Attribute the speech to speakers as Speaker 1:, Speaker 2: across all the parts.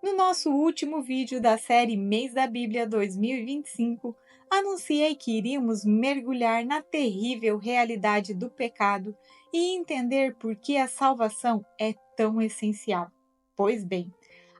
Speaker 1: No nosso último vídeo da série Mês da Bíblia 2025, anunciei que iríamos mergulhar na terrível realidade do pecado e entender por que a salvação é tão essencial. Pois bem,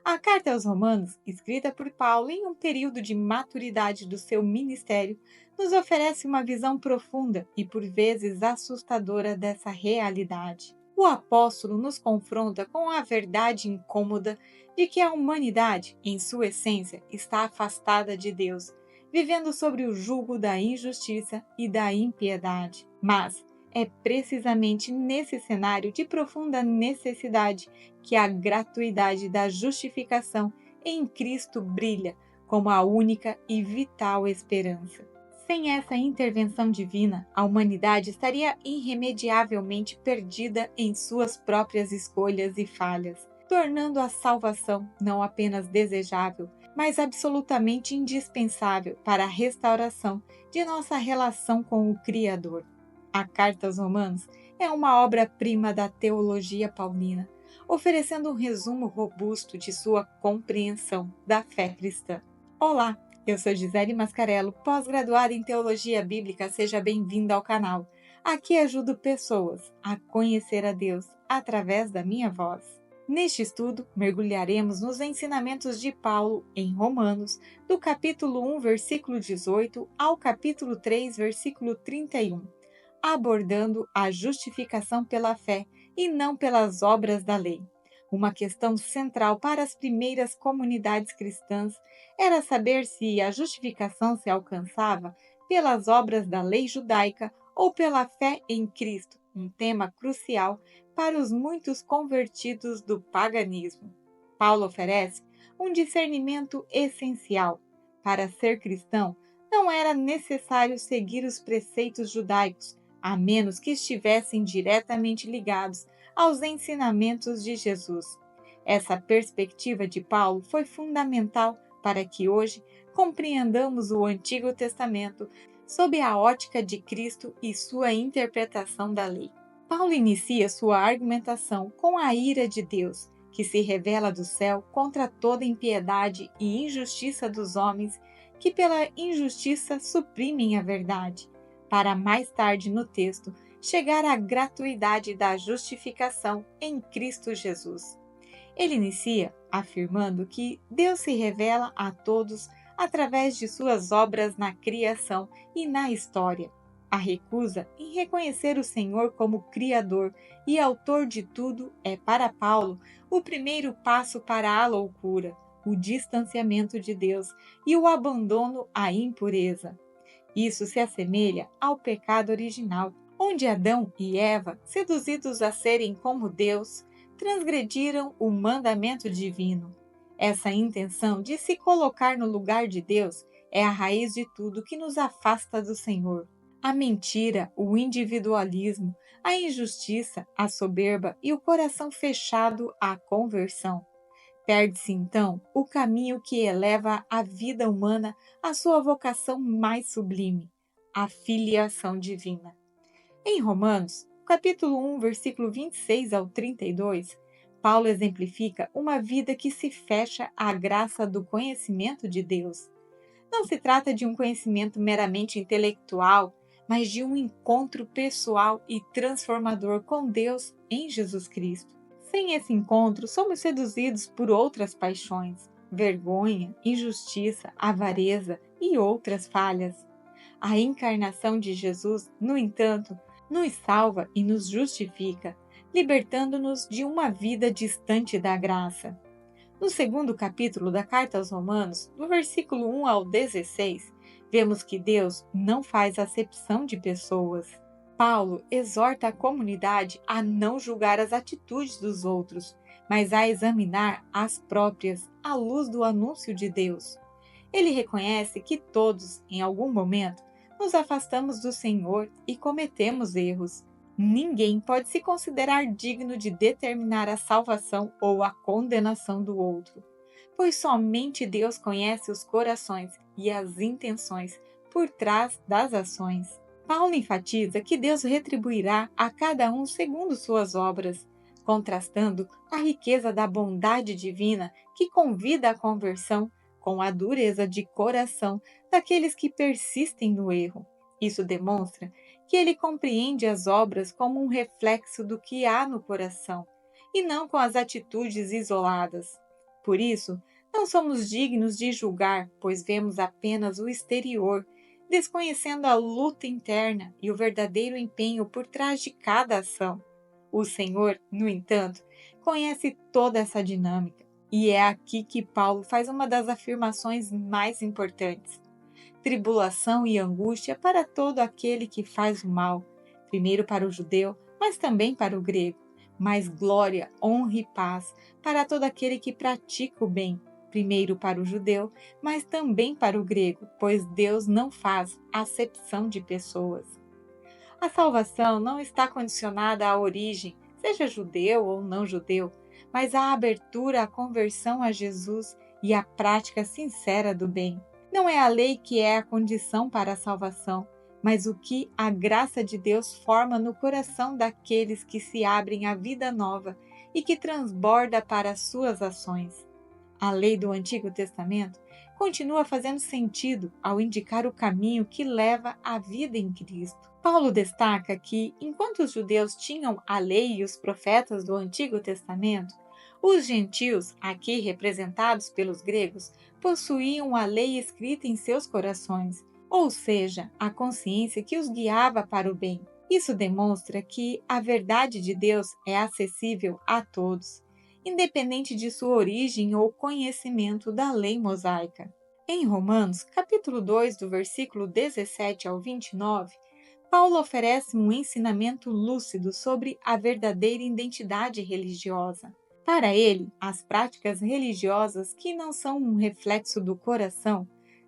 Speaker 1: a carta aos Romanos, escrita por Paulo em um período de maturidade do seu ministério, nos oferece uma visão profunda e por vezes assustadora dessa realidade. O apóstolo nos confronta com a verdade incômoda de que a humanidade, em sua essência, está afastada de Deus, vivendo sobre o jugo da injustiça e da impiedade. Mas é precisamente nesse cenário de profunda necessidade que a gratuidade da justificação em Cristo brilha como a única e vital esperança. Sem essa intervenção divina, a humanidade estaria irremediavelmente perdida em suas próprias escolhas e falhas, tornando a salvação não apenas desejável, mas absolutamente indispensável para a restauração de nossa relação com o Criador. A Carta aos Romanos é uma obra-prima da teologia paulina, oferecendo um resumo robusto de sua compreensão da fé cristã. Olá, eu sou Gisele Mascarello, pós-graduada em Teologia Bíblica. Seja bem-vinda ao canal. Aqui ajudo pessoas a conhecer a Deus através da minha voz. Neste estudo, mergulharemos nos ensinamentos de Paulo em Romanos, do capítulo 1, versículo 18, ao capítulo 3, versículo 31, abordando a justificação pela fé e não pelas obras da lei. Uma questão central para as primeiras comunidades cristãs era saber se a justificação se alcançava pelas obras da lei judaica ou pela fé em Cristo, um tema crucial para os muitos convertidos do paganismo. Paulo oferece um discernimento essencial. Para ser cristão, não era necessário seguir os preceitos judaicos, a menos que estivessem diretamente ligados aos ensinamentos de Jesus. Essa perspectiva de Paulo foi fundamental para que hoje compreendamos o Antigo Testamento sob a ótica de Cristo e sua interpretação da lei. Paulo inicia sua argumentação com a ira de Deus, que se revela do céu contra toda impiedade e injustiça dos homens que pela injustiça suprimem a verdade, para mais tarde no texto chegar à gratuidade da justificação em Cristo Jesus. Ele inicia afirmando que Deus se revela a todos através de suas obras na criação e na história. A recusa em reconhecer o Senhor como Criador e Autor de tudo é, para Paulo, o primeiro passo para a loucura, o distanciamento de Deus e o abandono à impureza. Isso se assemelha ao pecado original, onde Adão e Eva, seduzidos a serem como Deus, transgrediram o mandamento divino. Essa intenção de se colocar no lugar de Deus é a raiz de tudo que nos afasta do Senhor. A mentira, o individualismo, a injustiça, a soberba e o coração fechado à conversão. Perde-se, então, o caminho que eleva a vida humana à sua vocação mais sublime, a filiação divina. Em Romanos, capítulo 1, versículo 26 ao 32, Paulo exemplifica uma vida que se fecha à graça do conhecimento de Deus. Não se trata de um conhecimento meramente intelectual, mas de um encontro pessoal e transformador com Deus em Jesus Cristo. Sem esse encontro, somos seduzidos por outras paixões, vergonha, injustiça, avareza e outras falhas. A encarnação de Jesus, no entanto, nos salva e nos justifica, libertando-nos de uma vida distante da graça. No segundo capítulo da Carta aos Romanos, do versículo 1 ao 16, vemos que Deus não faz acepção de pessoas. Paulo exorta a comunidade a não julgar as atitudes dos outros, mas a examinar as próprias à luz do anúncio de Deus. Ele reconhece que todos, em algum momento, nos afastamos do Senhor e cometemos erros. Ninguém pode se considerar digno de determinar a salvação ou a condenação do outro, pois somente Deus conhece os corações e as intenções por trás das ações. Paulo enfatiza que Deus retribuirá a cada um segundo suas obras. contrastando a riqueza da bondade divina que convida à conversão com a dureza de coração daqueles que persistem no erro. Isso demonstra que ele compreende as obras como um reflexo do que há no coração, e não com as atitudes isoladas. Por isso, não somos dignos de julgar, pois vemos apenas o exterior, desconhecendo a luta interna e o verdadeiro empenho por trás de cada ação. O Senhor, no entanto, conhece toda essa dinâmica, e é aqui que Paulo faz uma das afirmações mais importantes. Tribulação e angústia para todo aquele que faz o mal, primeiro para o judeu, mas também para o grego, mas glória, honra e paz para todo aquele que pratica o bem, primeiro para o judeu, mas também para o grego, pois Deus não faz acepção de pessoas. A salvação não está condicionada à origem, seja judeu ou não judeu, mas à abertura à conversão a Jesus e à prática sincera do bem. Não é a lei que é a condição para a salvação, mas o que a graça de Deus forma no coração daqueles que se abrem à vida nova e que transborda para as suas ações. A lei do Antigo Testamento continua fazendo sentido ao indicar o caminho que leva à vida em Cristo. Paulo destaca que, enquanto os judeus tinham a lei e os profetas do Antigo Testamento, os gentios, aqui representados pelos gregos, possuíam a lei escrita em seus corações, ou seja, a consciência que os guiava para o bem. Isso demonstra que a verdade de Deus é acessível a todos, independente de sua origem ou conhecimento da lei mosaica. Em Romanos, capítulo 2, do versículo 17 ao 29, Paulo oferece um ensinamento lúcido sobre a verdadeira identidade religiosa. Para ele, as práticas religiosas que não são um reflexo do coração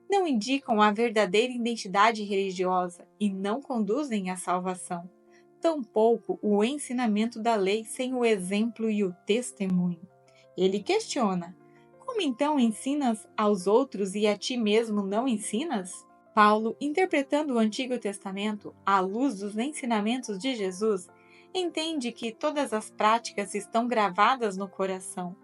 Speaker 1: não indicam a verdadeira identidade religiosa e não conduzem à salvação. Tampouco o ensinamento da lei sem o exemplo e o testemunho. Ele questiona: como então ensinas aos outros e a ti mesmo não ensinas? Paulo, interpretando o Antigo Testamento à luz dos ensinamentos de Jesus, entende que todas as práticas estão gravadas no coração.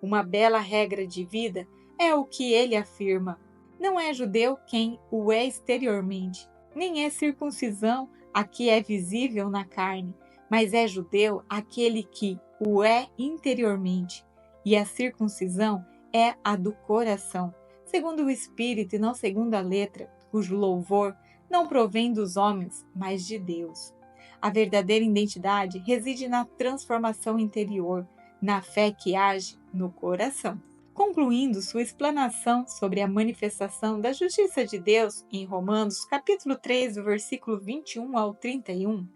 Speaker 1: Uma bela regra de vida é o que ele afirma: não é judeu quem o é exteriormente, nem é circuncisão a que é visível na carne, mas é judeu aquele que o é interiormente, e a circuncisão é a do coração, segundo o Espírito e não segundo a letra, cujo louvor não provém dos homens, mas de Deus. A verdadeira identidade reside na transformação interior, na fé que age no coração. Concluindo sua explanação sobre a manifestação da justiça de Deus em Romanos, capítulo 3, do versículo 21 ao 31,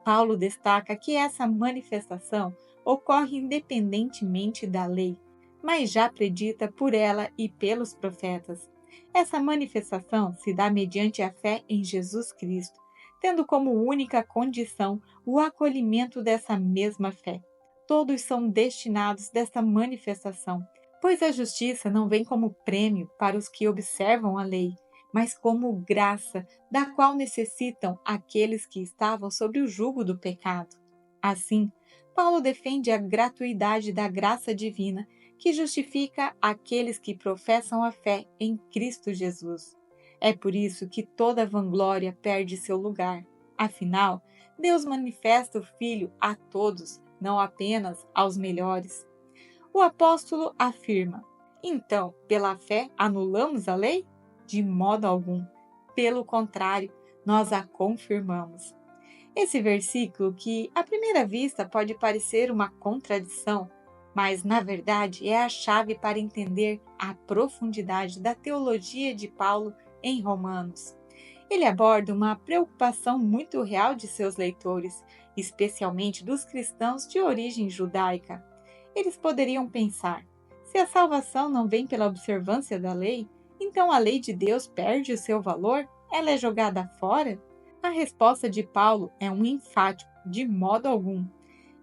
Speaker 1: Paulo destaca que essa manifestação ocorre independentemente da lei, mas já predita por ela e pelos profetas. Essa manifestação se dá mediante a fé em Jesus Cristo, tendo como única condição o acolhimento dessa mesma fé. Todos são destinados dessa manifestação, pois a justiça não vem como prêmio para os que observam a lei, mas como graça, da qual necessitam aqueles que estavam sob o jugo do pecado. Assim, Paulo defende a gratuidade da graça divina que justifica aqueles que professam a fé em Cristo Jesus. É por isso que toda vanglória perde seu lugar. Afinal, Deus manifesta o Filho a todos, não apenas aos melhores. O apóstolo afirma: então, pela fé, anulamos a lei? De modo algum. Pelo contrário, nós a confirmamos. Esse versículo, que à primeira vista pode parecer uma contradição, mas na verdade é a chave para entender a profundidade da teologia de Paulo em Romanos. Ele aborda uma preocupação muito real de seus leitores, especialmente dos cristãos de origem judaica. Eles poderiam pensar: se a salvação não vem pela observância da lei, então a lei de Deus perde o seu valor? Ela é jogada fora? A resposta de Paulo é um enfático: de modo algum.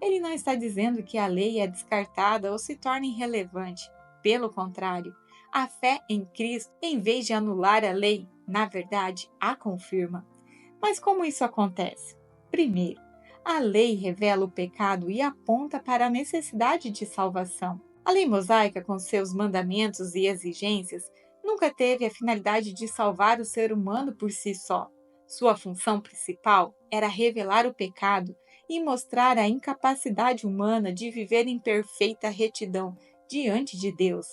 Speaker 1: Ele não está dizendo que a lei é descartada ou se torna irrelevante. Pelo contrário, a fé em Cristo, em vez de anular a lei, na verdade, a confirma. Mas como isso acontece? Primeiro, A lei revela o pecado e aponta para a necessidade de salvação. A lei mosaica, com seus mandamentos e exigências, nunca teve a finalidade de salvar o ser humano por si só. Sua função principal era revelar o pecado e mostrar a incapacidade humana de viver em perfeita retidão diante de Deus.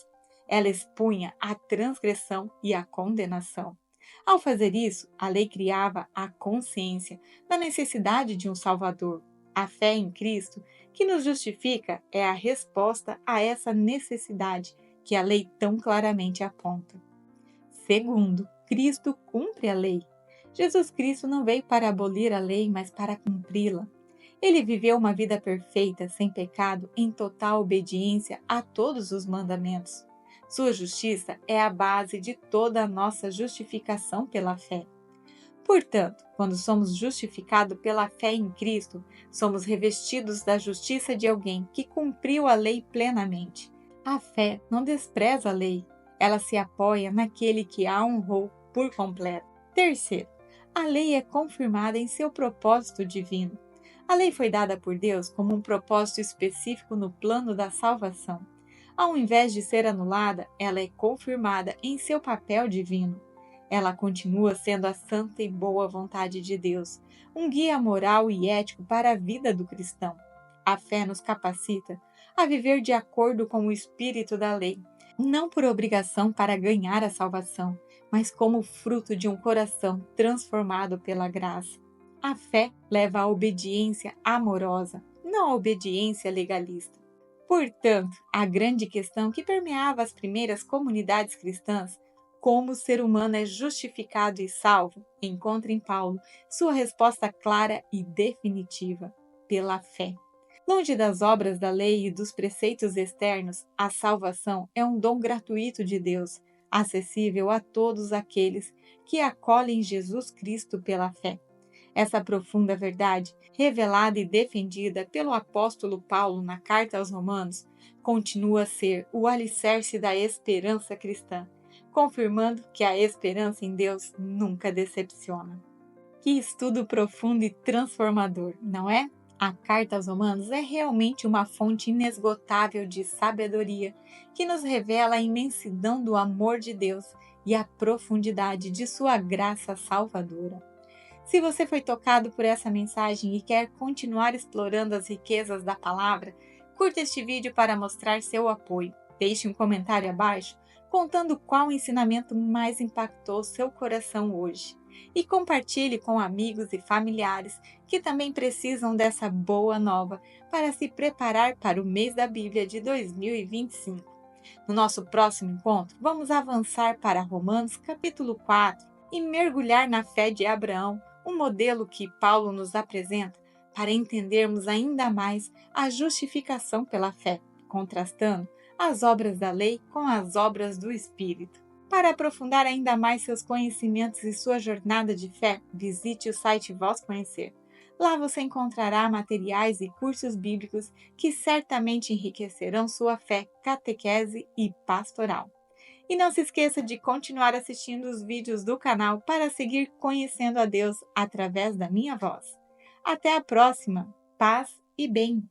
Speaker 1: Ela expunha a transgressão e a condenação. Ao fazer isso, a lei criava a consciência da necessidade de um Salvador. A fé em Cristo, que nos justifica, é a resposta a essa necessidade que a lei tão claramente aponta. Segundo, Cristo cumpre a lei. Jesus Cristo não veio para abolir a lei, mas para cumpri-la. Ele viveu uma vida perfeita, sem pecado, em total obediência a todos os mandamentos. Sua justiça é a base de toda a nossa justificação pela fé. Portanto, quando somos justificados pela fé em Cristo, somos revestidos da justiça de alguém que cumpriu a lei plenamente. A fé não despreza a lei, ela se apoia naquele que a honrou por completo. Terceiro, a lei é confirmada em seu propósito divino. A lei foi dada por Deus como um propósito específico no plano da salvação. Ao invés de ser anulada, ela é confirmada em seu papel divino. Ela continua sendo a santa e boa vontade de Deus, um guia moral e ético para a vida do cristão. A fé nos capacita a viver de acordo com o espírito da lei, não por obrigação para ganhar a salvação, mas como fruto de um coração transformado pela graça. A fé leva à obediência amorosa, não à obediência legalista. Portanto, a grande questão que permeava as primeiras comunidades cristãs, como o ser humano é justificado e salvo, encontra em Paulo sua resposta clara e definitiva: pela fé. Longe das obras da lei e dos preceitos externos, a salvação é um dom gratuito de Deus, acessível a todos aqueles que acolhem Jesus Cristo pela fé. Essa profunda verdade, revelada e defendida pelo apóstolo Paulo na carta aos Romanos, continua a ser o alicerce da esperança cristã, confirmando que a esperança em Deus nunca decepciona. Que estudo profundo e transformador, não é? A carta aos Romanos é realmente uma fonte inesgotável de sabedoria que nos revela a imensidão do amor de Deus e a profundidade de sua graça salvadora. Se você foi tocado por essa mensagem e quer continuar explorando as riquezas da palavra, curta este vídeo para mostrar seu apoio. Deixe um comentário abaixo contando qual ensinamento mais impactou seu coração hoje. E compartilhe com amigos e familiares que também precisam dessa boa nova para se preparar para o mês da Bíblia de 2025. No nosso próximo encontro, vamos avançar para Romanos capítulo 4 e mergulhar na fé de Abraão, um modelo que Paulo nos apresenta para entendermos ainda mais a justificação pela fé, contrastando as obras da lei com as obras do Espírito. Para aprofundar ainda mais seus conhecimentos e sua jornada de fé, visite o site Voz Conhecer. Lá você encontrará materiais e cursos bíblicos que certamente enriquecerão sua fé, catequese e pastoral. E não se esqueça de continuar assistindo os vídeos do canal para seguir conhecendo a Deus através da minha voz. Até a próxima! Paz e bem!